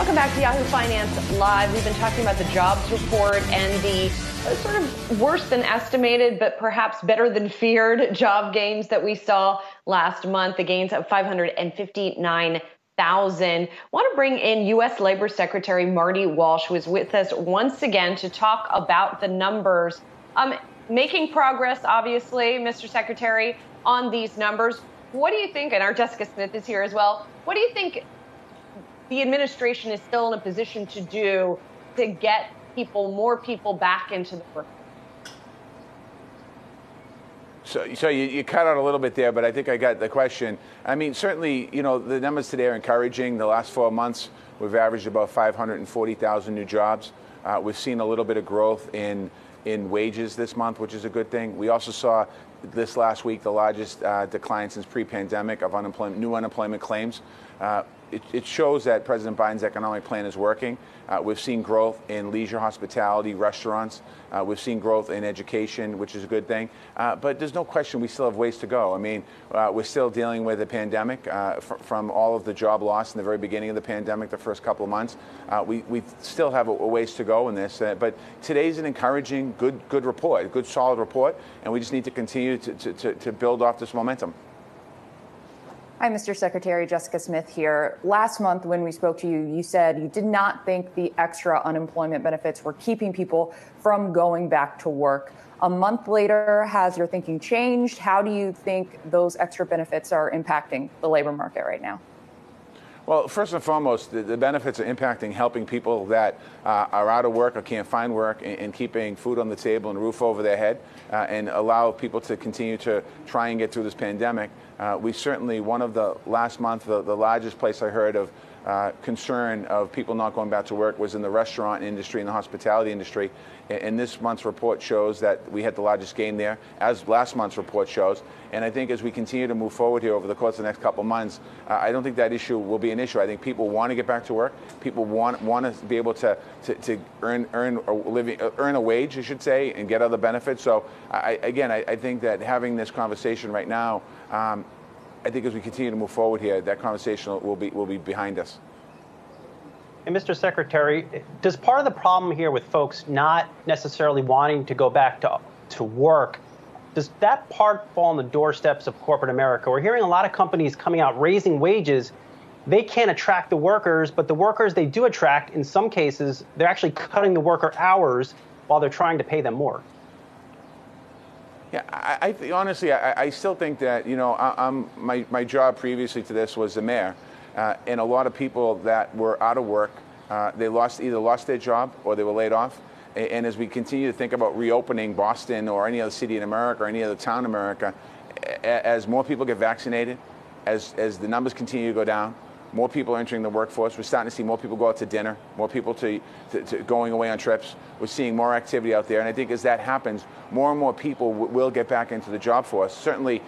Welcome back to Yahoo Finance Live. We've been talking about the jobs report and the sort of worse than estimated, but perhaps better than feared job gains that we saw last month. The gains of 559,000. Want to bring in U.S. Labor Secretary Marty Walsh, who is with us once again to talk about the numbers. Making progress, obviously, Mr. Secretary, on these numbers. What do you think? And our Jessica Smith is here as well. What do you think the administration is still in a position to do to get more people back into the workforce? So you cut out a little bit there, but I think I got the question. I mean, certainly, the numbers today are encouraging. The last 4 months, we've averaged about 540,000 new jobs. We've seen a little bit of growth in wages this month, which is a good thing. We also saw this last week the largest decline since pre-pandemic of new unemployment claims. It shows that President Biden's economic plan is working. We've seen growth in leisure, hospitality, restaurants. We've seen growth in education, which is a good thing. But there's no question we still have ways to go. I mean, we're still dealing with a pandemic from all of the job loss in the very beginning of the pandemic, the first couple of months. We still have a ways to go in this. But today's an encouraging, good report, a good, solid report, and we just need to continue to build off this momentum. Hi, Mr. Secretary. Jessica Smith here. Last month when we spoke to you, you said you did not think the extra unemployment benefits were keeping people from going back to work. A month later, has your thinking changed? How do you think those extra benefits are impacting the labor market right now? Well, first and foremost, the benefits are impacting helping people that are out of work or can't find work and keeping food on the table and a roof over their head and allow people to continue to try and get through this pandemic. We certainly, one of the last month, the largest place I heard of concern of people not going back to work was in the restaurant industry and the hospitality industry. And this month's report shows that we had the largest gain there, as last month's report shows. And I think as we continue to move forward here over the course of the next couple of months, I don't think that issue will be an issue. I think people want to get back to work. People want to be able to earn a wage, I should say, and get other benefits. So I think that having this conversation right now, I think as we continue to move forward here, that conversation will be behind us. And Mr. Secretary, does part of the problem here with folks not necessarily wanting to go back to work, does that part fall on the doorsteps of corporate America? We're hearing a lot of companies coming out raising wages. They can't attract the workers, but the workers they do attract, in some cases, they're actually cutting the worker hours while they're trying to pay them more. Yeah, honestly, I still think that, my job previously to this was the mayor. And a lot of people that were out of work, they either lost their job or they were laid off. And as we continue to think about reopening Boston or any other city in America or any other town in America, as more people get vaccinated, as the numbers continue to go down, more people are entering the workforce. We're starting to see more people go out to dinner, more people to going away on trips. We're seeing more activity out there. And I think as that happens, more and more people will get back into the job force. Certainly,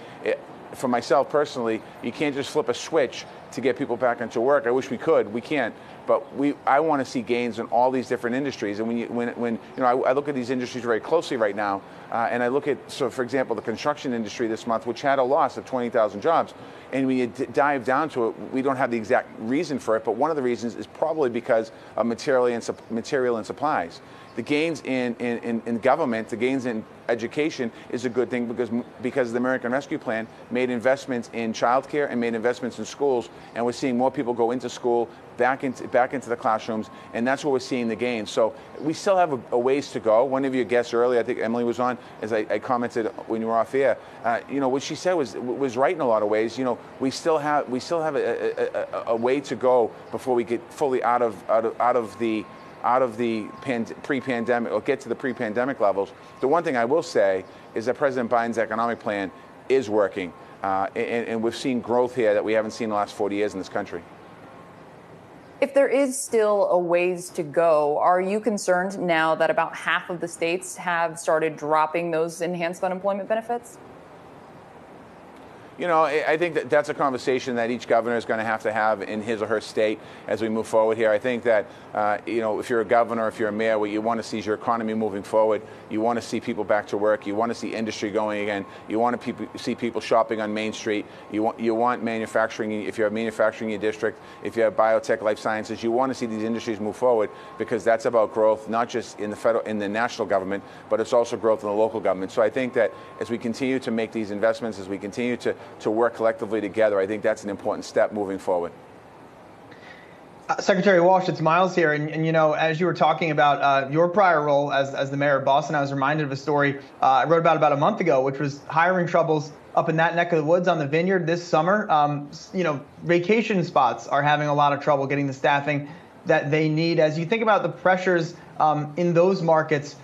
for myself personally, you can't just flip a switch to get people back into work. I wish we could. We can't. But I want to see gains in all these different industries. And when I look at these industries very closely right now, and I look at, so for example, the construction industry this month, which had a loss of 20,000 jobs, and when you dive down to it, we don't have the exact reason for it, but one of the reasons is probably because of material and supplies. The gains in government, the gains in education is a good thing because the American Rescue Plan made investments in childcare and made investments in schools, and we're seeing more people go into school, back into the classrooms, and that's where we're seeing the gains. So we still have a ways to go. One of your guests earlier, I think Emily was on, as I commented when you were off air. What she said was right in a lot of ways. We still have a way to go before we get fully out of the pre-pandemic or get to the pre-pandemic levels. The one thing I will say is that President Biden's economic plan is working, and we've seen growth here that we haven't seen in the last 40 years in this country. If there is still a ways to go, are you concerned now that about half of the states have started dropping those enhanced unemployment benefits? You know, I think that's a conversation that each governor is going to have in his or her state as we move forward here. I think that, you know, if you're a governor, if you're a mayor, what you want to see is your economy moving forward. You want to see people back to work. You want to see industry going again. You want to see people shopping on Main Street. You want manufacturing. If you have manufacturing in your district, if you have biotech, life sciences, you want to see these industries move forward, because that's about growth, not just in the national government, but it's also growth in the local government. So I think that as we continue to make these investments, as we continue to work collectively together, I think that's an important step moving forward. Secretary Walsh, it's Miles here. And you know, as you were talking about your prior role as the mayor of Boston, I was reminded of a story I wrote about a month ago, which was hiring troubles up in that neck of the woods on the Vineyard this summer. You know, vacation spots are having a lot of trouble getting the staffing that they need. As you think about the pressures in those markets,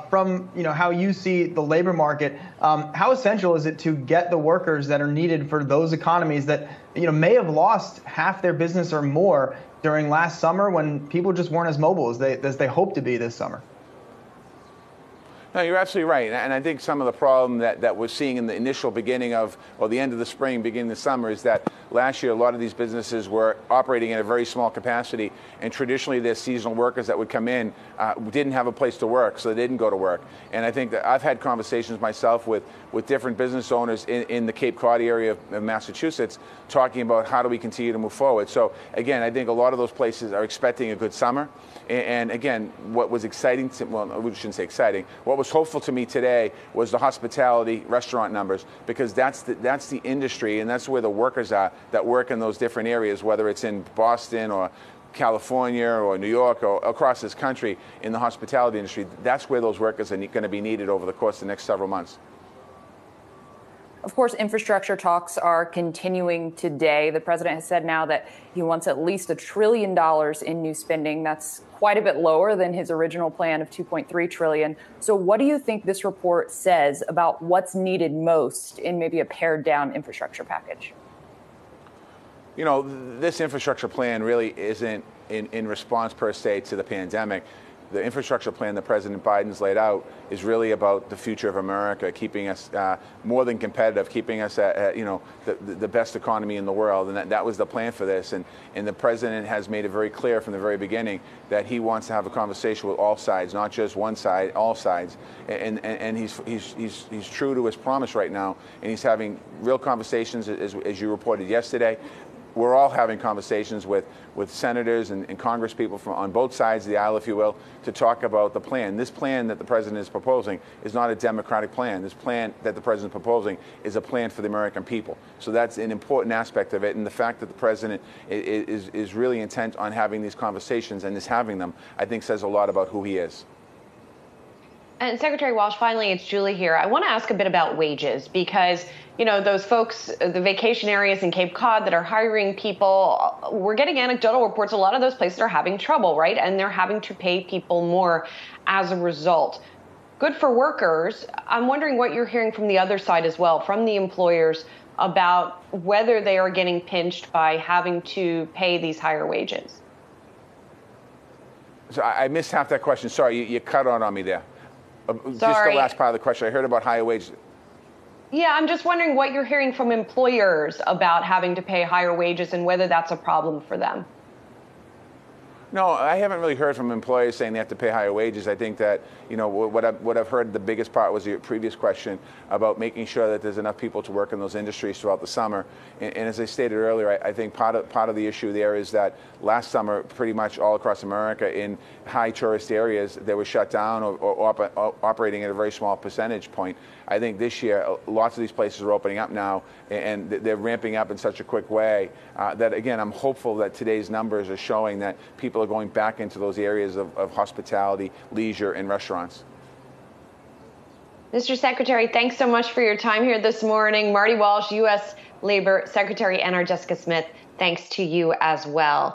from how you see the labor market, how essential is it to get the workers that are needed for those economies that may have lost half their business or more during last summer, when people just weren't as mobile as they hoped to be this summer? No, you're absolutely right. And I think some of the problem that we're seeing in the initial beginning of, or the end of the spring, beginning of the summer, is that last year a lot of these businesses were operating at a very small capacity, and traditionally their seasonal workers that would come in didn't have a place to work, so they didn't go to work. And I think that I've had conversations myself with different business owners in the Cape Cod area of Massachusetts, talking about how do we continue to move forward. So again, I think a lot of those places are expecting a good summer. And again, what was exciting well, we shouldn't say exciting, what was hopeful to me today was the hospitality restaurant numbers, because that's the industry, and that's where the workers are that work in those different areas, whether it's in Boston or California or New York or across this country in the hospitality industry. That's where those workers are going to be needed over the course of the next several months. Of course, infrastructure talks are continuing today. The president has said now that he wants at least $1 trillion in new spending. That's quite a bit lower than his original plan of $2.3 trillion. So what do you think this report says about what's needed most in maybe a pared down infrastructure package? You know, this infrastructure plan really isn't in response per se to the pandemic. The infrastructure plan that President Biden's laid out is really about the future of America, keeping us more than competitive, keeping us at the best economy in the world, and that was the plan for this. And the president has made it very clear from the very beginning that he wants to have a conversation with all sides, not just one side, all sides. And he's true to his promise right now, and he's having real conversations, as you reported yesterday. We're all having conversations with senators and Congress people from on both sides of the aisle, if you will, to talk about the plan. This plan that the president is proposing is not a Democratic plan. This plan that the president is proposing is a plan for the American people. So that's an important aspect of it. And the fact that the president is really intent on having these conversations and is having them, I think says a lot about who he is. And Secretary Walsh, finally, it's Julie here. I want to ask a bit about wages, because, those folks, the vacation areas in Cape Cod that are hiring people, we're getting anecdotal reports. A lot of those places are having trouble, right? And they're having to pay people more as a result. Good for workers. I'm wondering what you're hearing from the other side as well, from the employers, about whether they are getting pinched by having to pay these higher wages. So I missed half that question. Sorry, you cut on me there. Sorry. Just the last part of the question. I heard about higher wages. Yeah, I'm just wondering what you're hearing from employers about having to pay higher wages and whether that's a problem for them. No, I haven't really heard from employers saying they have to pay higher wages. I think that, what I've heard, the biggest part was your previous question about making sure that there's enough people to work in those industries throughout the summer. And as I stated earlier, I think part of the issue there is that last summer, pretty much all across America in high tourist areas, they were shut down or operating at a very small percentage point. I think this year, lots of these places are opening up now, and they're ramping up in such a quick way that, again, I'm hopeful that today's numbers are showing that people are going back into those areas of hospitality, leisure, and restaurants. Mr. Secretary, thanks so much for your time here this morning. Marty Walsh, U.S. Labor Secretary, and our Jessica Smith, thanks to you as well.